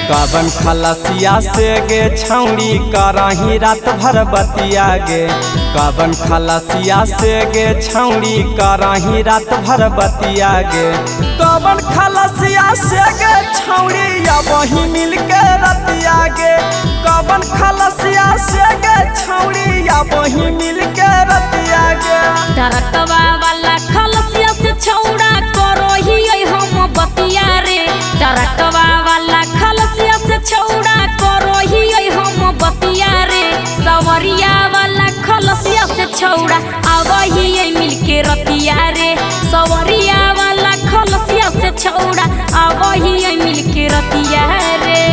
कवन खलसिया से गे छौड़ी करही रात भर बतिया गे। कवन खलसिया से गे छौड़ी करही रात भर बतिया गे। कवन खलसिया से गे छौड़ी या वही मिल के रतिया गे। कवन खलसिया से गे छौड़ी या वही मिल के रतिया गे। डरकवा वाला खलसिया से छौड़ा करो ही हम बतिया रे। डरकवा वाला खलसिया से छौड़ा करो ही हम बतिया रे। सवरिया वाला खलसिया से छौड़ा आवही मिल के रतिया रे। सवरिया वाला खलसिया से छौड़ा आवही मिल के रतिया रे।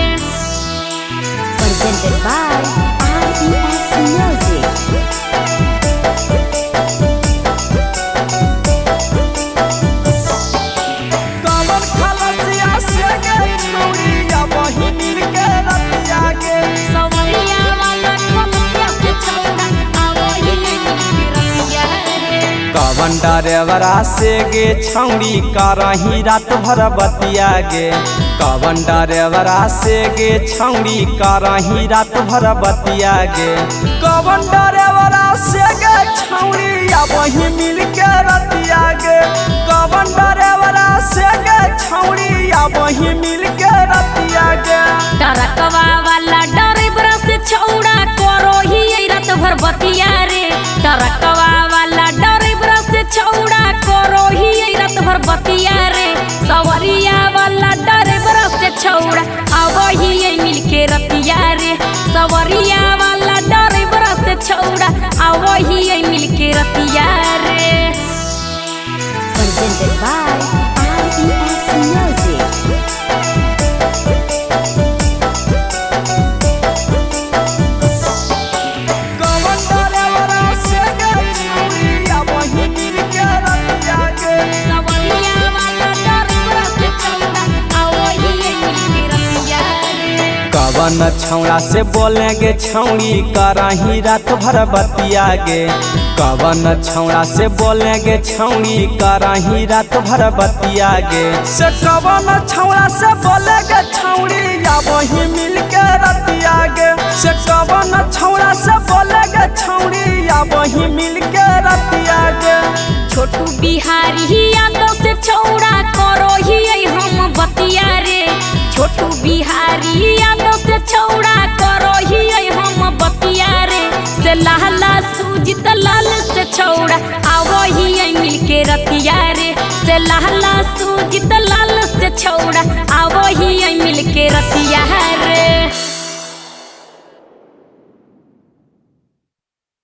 Presented by RES Music। कवन डरेवरा से गे छौड़ी करही रात भर बतिया गे। कवन डरेवरा से गे छौड़ी करही रात भर बतिया गे। कवन डरेवरा से गे छौड़ी या वही मिल के रतिया गे। कवन डरेवरा से गे छौड़ी या वही मिल के रतिया गे। डरकवा वाला डरेवरा से छौड़ा करो ही रात भर बतिया रे। डरकवा वाला डरेवरा से छौड़ा करो ही रात भर बतिया रे। सवरिया वाला डरेवरा से छौड़ा आवही मिल के रतिया रे। सवरिया वाला डरेवरा से छौड़ा आवही मिल के रतिया रे। Presented by RES Music। कवन छौड़ा से बोलेंगे छौड़ी करही रात भर बतिया गे। कवन छौड़ा से बोलेंगे छौड़ी करही रात भर बतिया गे। से कवन छौड़ा से बोलेंगे छौड़ी या वही मिल के रतिया गे। से कवन छौड़ा से बोलेंगे छौड़ी या वही मिल के रतिया गे। छोटू बिहारी यादव से छौड़ा करो ही हम बतिया रे। छोटू बिहारी यादव से छौड़ा करो ही हम बतिया रे। से लहला सूजित लाल से छौड़ा आवही मिल के रतिया रे। से लहला सूजित लाल से छौड़ा